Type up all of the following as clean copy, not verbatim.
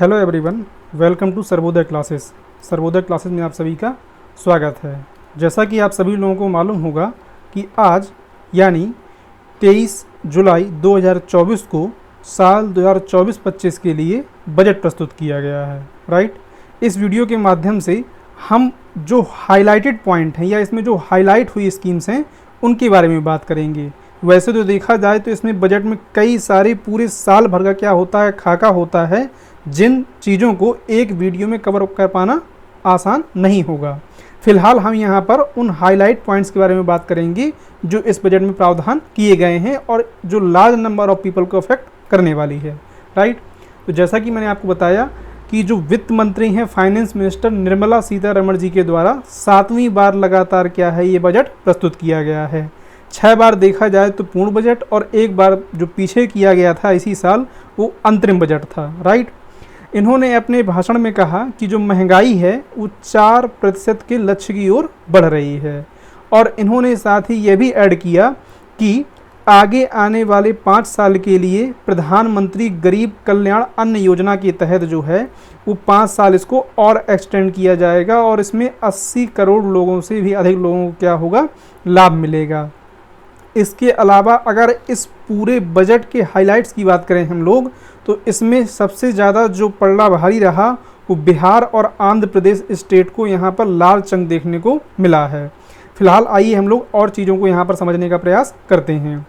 Hello everyone, welcome to Sarvodaya classes. Sarvodaya classes में आप सभी का स्वागत है। जैसा कि आप सभी लोगों को मालूम होगा कि आज यानी 23 जुलाई 2024 को साल 2024-25 के लिए बजट प्रस्तुत किया गया है, राइट। इस वीडियो के माध्यम से हम जो हाइलाइटेड पॉइंट हैं या इसमें जो हाईलाइट हुई स्कीम्स हैं उनके बारे में बात करेंगे। वैसे तो देखा जाए तो इसमें बजट में कई सारे पूरे साल भर का क्या होता है, खाका होता है, जिन चीज़ों को एक वीडियो में कवर कर पाना आसान नहीं होगा। फिलहाल हम यहाँ पर उन हाईलाइट पॉइंट्स के बारे में बात करेंगे जो इस बजट में प्रावधान किए गए हैं और जो लार्ज नंबर ऑफ पीपल को अफेक्ट करने वाली है, राइट। तो जैसा कि मैंने आपको बताया कि जो वित्त मंत्री हैं फाइनेंस मिनिस्टर निर्मला सीतारमण जी के द्वारा 7वीं बार लगातार क्या है ये बजट प्रस्तुत किया गया है। 6 बार देखा जाए तो पूर्ण बजट और 1 बार जो पीछे किया गया था इसी साल वो अंतरिम बजट था, राइट। इन्होंने अपने भाषण में कहा कि जो महंगाई है वो 4% के लक्ष्य की ओर बढ़ रही है और इन्होंने साथ ही ये भी ऐड किया कि आगे आने वाले 5 साल के लिए प्रधानमंत्री गरीब कल्याण अन्न योजना के तहत जो है वो 5 साल इसको और एक्सटेंड किया जाएगा और इसमें 80 करोड़ लोगों से भी अधिक लोगों को क्या होगा, लाभ मिलेगा। इसके अलावा अगर इस पूरे बजट के हाइलाइट्स की बात करें हम लोग तो इसमें सबसे ज़्यादा जो पलड़ा भारी रहा वो बिहार और आंध्र प्रदेश स्टेट को यहाँ पर लाल चंक देखने को मिला है। फिलहाल आइए हम लोग और चीज़ों को यहाँ पर समझने का प्रयास करते हैं।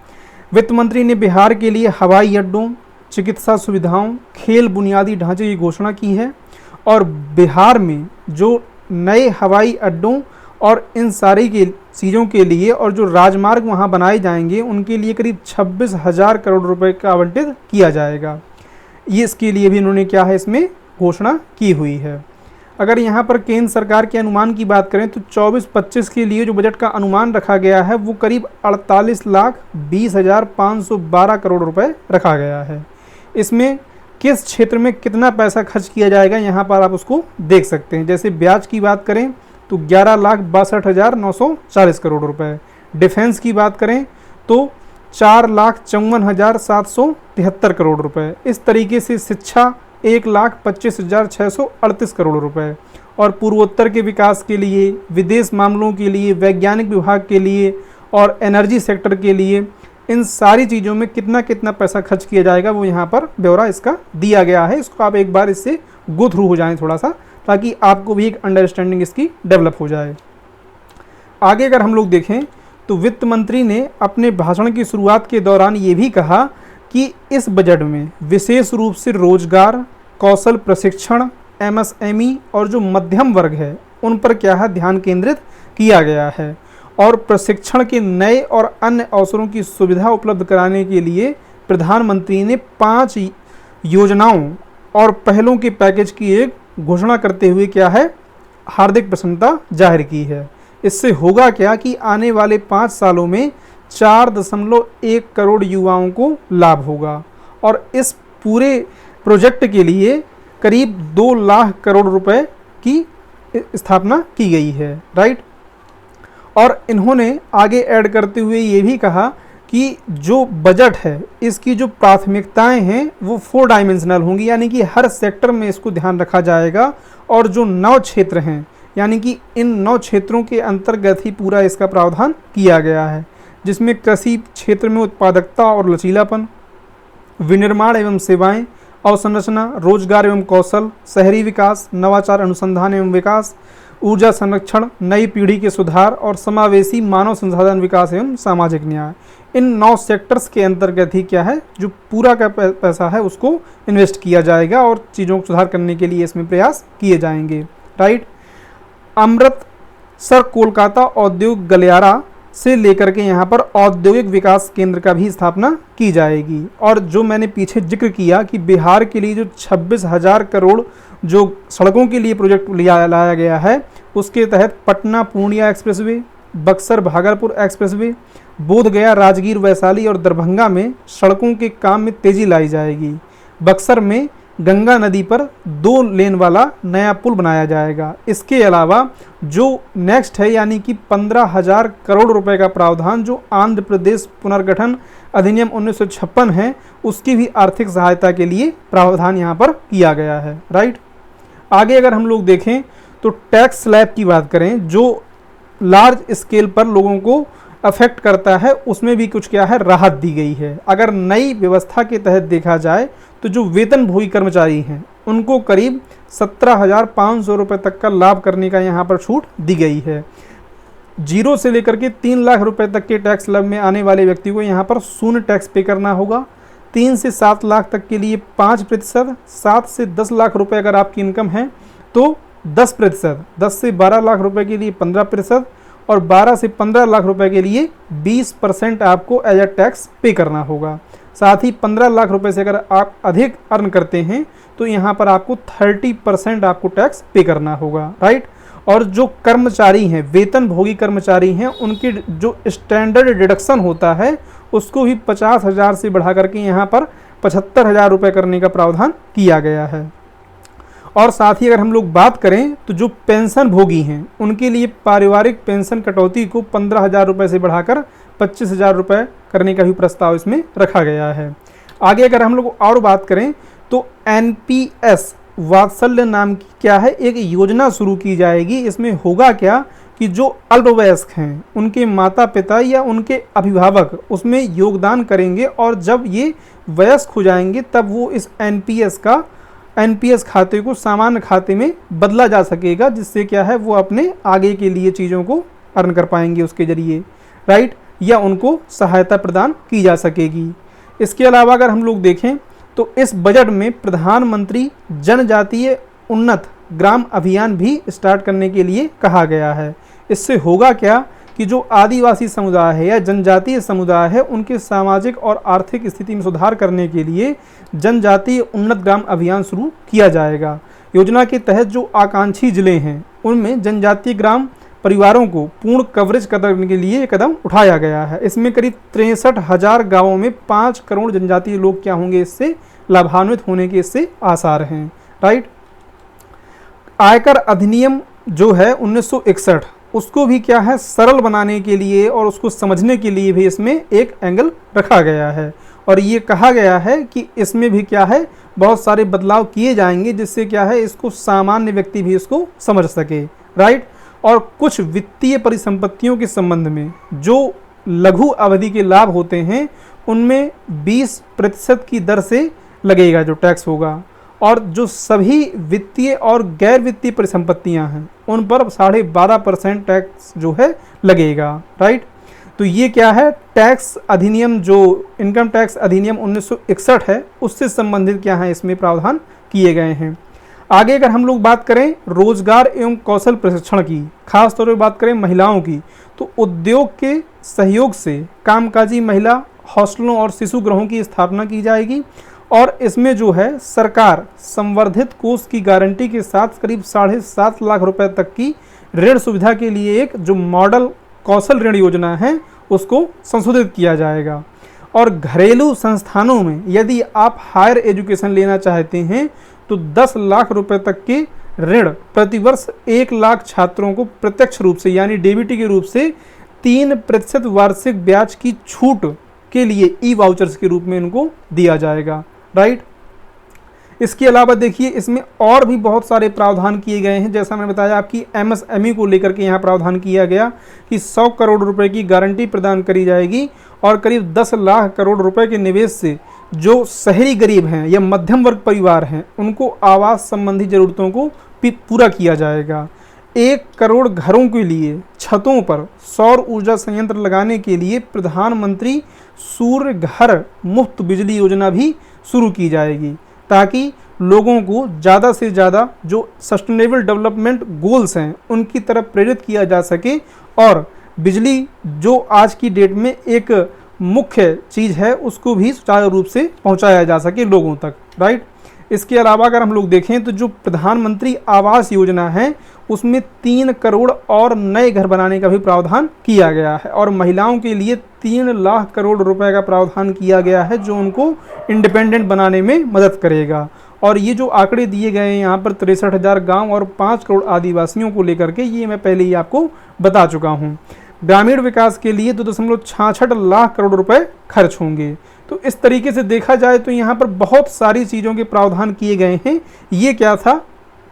वित्त मंत्री ने बिहार के लिए हवाई अड्डों, चिकित्सा सुविधाओं, खेल बुनियादी ढांचे की घोषणा की है और बिहार में जो नए हवाई अड्डों और इन सारी की चीज़ों के लिए और जो राजमार्ग वहाँ बनाए जाएंगे उनके लिए करीब 26,000 करोड़ रुपए का आवंटित किया जाएगा। ये इसके लिए भी इन्होंने क्या है इसमें घोषणा की हुई है। अगर यहाँ पर केंद्र सरकार के अनुमान की बात करें तो 24-25 के लिए जो बजट का अनुमान रखा गया है वो करीब 48,20,512 करोड़ रुपए रखा गया है। इसमें किस क्षेत्र में कितना पैसा खर्च किया जाएगा यहाँ पर आप उसको देख सकते हैं। जैसे ब्याज की बात करें तो 11,62,940 करोड़ रुपए। डिफेंस की बात करें तो 4,54,773 करोड़ रुपए। इस तरीके से शिक्षा 1,25,638 करोड़ रुपए और पूर्वोत्तर के विकास के लिए, विदेश मामलों के लिए, वैज्ञानिक विभाग के लिए और एनर्जी सेक्टर के लिए इन सारी चीज़ों में कितना कितना पैसा खर्च किया जाएगा वो यहाँ पर ब्यौरा इसका दिया गया है। इसको आप एक बार इससे गो थ्रू हो जाएं थोड़ा सा, ताकि आपको भी एक अंडरस्टैंडिंग इसकी डेवलप हो जाए। आगे अगर हम लोग देखें तो वित्त मंत्री ने अपने भाषण की शुरुआत के दौरान ये भी कहा कि इस बजट में विशेष रूप से रोजगार, कौशल प्रशिक्षण, एमएसएमई और जो मध्यम वर्ग है उन पर क्या है ध्यान केंद्रित किया गया है और प्रशिक्षण के नए और अन्य अवसरों की सुविधा उपलब्ध कराने के लिए प्रधानमंत्री ने 5 योजनाओं और पहलों के पैकेज की एक घोषणा करते हुए क्या है हार्दिक प्रसन्नता जाहिर की है। इससे होगा क्या कि आने वाले 5 सालों में 4.1 करोड़ युवाओं को लाभ होगा और इस पूरे प्रोजेक्ट के लिए करीब 2 लाख करोड़ रुपए की स्थापना की गई है, राइट। और इन्होंने आगे ऐड करते हुए ये भी कहा कि जो बजट है इसकी जो प्राथमिकताएं हैं वो 4 डायमेंशनल होंगी, यानी कि हर सेक्टर में इसको ध्यान रखा जाएगा और जो 9 क्षेत्र हैं यानी कि इन 9 क्षेत्रों के अंतर्गत ही पूरा इसका प्रावधान किया गया है, जिसमें कृषि क्षेत्र में उत्पादकता और लचीलापन, विनिर्माण एवं सेवाएं, अवसंरचना, रोजगार एवं कौशल, शहरी विकास, नवाचार अनुसंधान एवं विकास, ऊर्जा संरक्षण, नई पीढ़ी के सुधार और समावेशी मानव संसाधन विकास एवं सामाजिक न्याय। इन 9 सेक्टर्स के अंतर्गत ही क्या है जो पूरा का पैसा है उसको इन्वेस्ट किया जाएगा और चीज़ों को सुधार करने के लिए इसमें प्रयास किए जाएंगे, राइट। अमृतसर कोलकाता औद्योगिक गलियारा से लेकर के यहाँ पर औद्योगिक विकास केंद्र का भी स्थापना की जाएगी। और जो मैंने पीछे जिक्र किया कि बिहार के लिए जो 26,000 करोड़ जो सड़कों के लिए प्रोजेक्ट लाया गया है उसके तहत पटना पूर्णिया एक्सप्रेसवे, बक्सर भागलपुर एक्सप्रेसवे, बोधगया राजगीर वैशाली और दरभंगा में सड़कों के काम में तेजी लाई जाएगी। बक्सर में गंगा नदी पर 2 लेन वाला नया पुल बनाया जाएगा। इसके अलावा जो नेक्स्ट है यानी कि 15,000 करोड़ रुपए का प्रावधान जो आंध्र प्रदेश पुनर्गठन अधिनियम 1956 है उसकी भी आर्थिक सहायता के लिए प्रावधान यहाँ पर किया गया है। राइट। आगे अगर हम लोग देखें तो टैक्स स्लैब की बात करें, जो लार्ज स्केल पर लोगों को अफेक्ट करता है, उसमें भी कुछ क्या है, राहत दी गई है। अगर नई व्यवस्था के तहत देखा जाए तो जो वेतनभोगी कर्मचारी हैं उनको करीब 17,500 रुपये तक का लाभ करने का यहाँ पर छूट दी गई है। 0 से लेकर के 3 लाख रुपए तक के टैक्स स्लैब में आने वाले व्यक्ति को यहाँ पर शून्य टैक्स पे करना होगा। 3 से 7 लाख तक के लिए 5%, 7 से 10 लाख रुपए अगर आपकी इनकम है तो 10%, 10 से 12 लाख रुपए के लिए 15% और 12 से 15 लाख रुपए के लिए 20% आपको एज अ टैक्स पे करना होगा। साथ ही 15 लाख रुपए से अगर आप अधिक अर्न करते हैं तो यहाँ पर आपको 30% आपको टैक्स पे करना होगा। राइट। और जो कर्मचारी हैं, वेतनभोगी कर्मचारी हैं, उनके जो स्टैंडर्ड डिडक्शन होता है उसको भी 50,000 से बढ़ा करके यहाँ पर 75,000 रुपये करने का प्रावधान किया गया है। और साथ ही अगर हम लोग बात करें तो जो पेंशन भोगी हैं उनके लिए पारिवारिक पेंशन कटौती को 15,000 रुपये से बढ़ाकर 25,000 रुपये करने का भी प्रस्ताव इसमें रखा गया है। आगे अगर हम लोग और बात करें तो NPS वात्सल्य नाम की क्या है, एक योजना शुरू की जाएगी। इसमें होगा क्या कि जो अल्पवयस्क हैं उनके माता पिता या उनके अभिभावक उसमें योगदान करेंगे और जब ये वयस्क हो जाएंगे तब वो इस NPS खाते को सामान्य खाते में बदला जा सकेगा, जिससे क्या है वो अपने आगे के लिए चीज़ों को अर्न कर पाएंगे उसके ज़रिए। राइट। या उनको सहायता प्रदान की जा सकेगी। इसके अलावा अगर हम लोग देखें तो इस बजट में प्रधानमंत्री जनजातीय उन्नत ग्राम अभियान भी स्टार्ट करने के लिए कहा गया है। इससे होगा क्या कि जो आदिवासी समुदाय है या जनजातीय समुदाय है उनके सामाजिक और आर्थिक स्थिति में सुधार करने के लिए जनजातीय उन्नत ग्राम अभियान शुरू किया जाएगा। योजना के तहत जो आकांक्षी जिले हैं उनमें जनजातीय ग्राम परिवारों को पूर्ण कवरेज करने के लिए कदम उठाया गया है। इसमें करीब 63,000 गाँवों में 5 करोड़ जनजातीय लोग क्या होंगे, इससे लाभान्वित होने के इससे आसार हैं। राइट। आयकर अधिनियम जो है 1961 उसको भी क्या है सरल बनाने के लिए और उसको समझने के लिए भी इसमें एक एंगल रखा गया है और ये कहा गया है कि इसमें भी क्या है बहुत सारे बदलाव किए जाएंगे, जिससे क्या है इसको सामान्य व्यक्ति भी इसको समझ सके। राइट। और कुछ वित्तीय परिसंपत्तियों के संबंध में जो लघु अवधि के लाभ होते हैं उनमें 20% की दर से लगेगा जो टैक्स होगा, और जो सभी वित्तीय और गैर वित्तीय परिसंपत्तियां हैं उन पर 12.5% टैक्स जो है लगेगा। राइट। तो ये क्या है, टैक्स अधिनियम जो इनकम टैक्स अधिनियम 1961 है उससे संबंधित क्या है इसमें प्रावधान किए गए हैं। आगे अगर हम लोग बात करें रोजगार एवं कौशल प्रशिक्षण की, खास तौर पर बात करें महिलाओं की, तो उद्योग के सहयोग से कामकाजी महिला हॉस्टलों और शिशु गृहों की स्थापना की जाएगी और इसमें जो है सरकार संवर्धित कोष की गारंटी के साथ करीब 7.5 लाख रुपए तक की ऋण सुविधा के लिए एक जो मॉडल कौशल ऋण योजना है उसको संशोधित किया जाएगा। और घरेलू संस्थानों में यदि आप हायर एजुकेशन लेना चाहते हैं तो 10 लाख रुपए तक के ऋण प्रतिवर्ष 1 लाख छात्रों को प्रत्यक्ष रूप से यानी डीबीटी के रूप से 3% वार्षिक ब्याज की छूट के लिए ई वाउचर्स के रूप में इनको दिया जाएगा। राइट। इसके अलावा देखिए इसमें और भी बहुत सारे प्रावधान किए गए हैं। जैसा मैंने बताया आपकी MSME को लेकर के यहाँ प्रावधान किया गया कि 100 करोड़ रुपए की गारंटी प्रदान करी जाएगी और करीब 10 लाख करोड़ रुपए के निवेश से जो शहरी गरीब हैं या मध्यम वर्ग परिवार हैं उनको आवास संबंधी ज़रूरतों को पूरा किया जाएगा। 1 करोड़ घरों के लिए छतों पर सौर ऊर्जा संयंत्र लगाने के लिए प्रधानमंत्री सूर्य घर मुफ्त बिजली योजना भी शुरू की जाएगी ताकि लोगों को ज़्यादा से ज़्यादा जो सस्टेनेबल डेवलपमेंट गोल्स हैं उनकी तरफ प्रेरित किया जा सके और बिजली जो आज की डेट में एक मुख्य चीज़ है उसको भी सुचारू रूप से पहुंचाया जा सके लोगों तक। राइट। इसके अलावा अगर हम लोग देखें तो जो प्रधानमंत्री आवास योजना है उसमें 3 करोड़ और नए घर बनाने का भी प्रावधान किया गया है और महिलाओं के लिए 3 लाख करोड़ रुपए का प्रावधान किया गया है जो उनको इंडिपेंडेंट बनाने में मदद करेगा। और ये जो आंकड़े दिए गए हैं यहाँ पर 63,000 गाँव और 5 करोड़ आदिवासियों को लेकर के, ये मैं पहले ही आपको बता चुका हूँ। ग्रामीण विकास के लिए 2.66 लाख करोड़ रुपए खर्च होंगे। तो तो इस तरीके से देखा जाए तो यहाँ पर बहुत सारी चीज़ों के प्रावधान किए गए हैं। ये क्या था,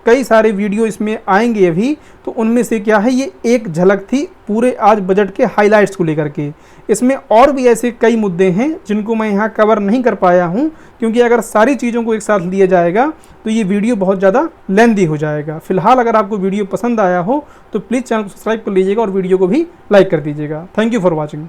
कई सारे वीडियो इसमें आएंगे अभी, तो उनमें से क्या है, ये एक झलक थी पूरे आज बजट के हाइलाइट्स को लेकर के। इसमें और भी ऐसे कई मुद्दे हैं जिनको मैं यहाँ कवर नहीं कर पाया हूँ, क्योंकि अगर सारी चीज़ों को एक साथ लिया जाएगा तो ये वीडियो बहुत ज़्यादा लेंदी हो जाएगा। फिलहाल अगर आपको वीडियो पसंद आया हो तो प्लीज़ चैनल को सब्सक्राइब कर लीजिएगा और वीडियो को भी लाइक कर दीजिएगा। Thank you for watching.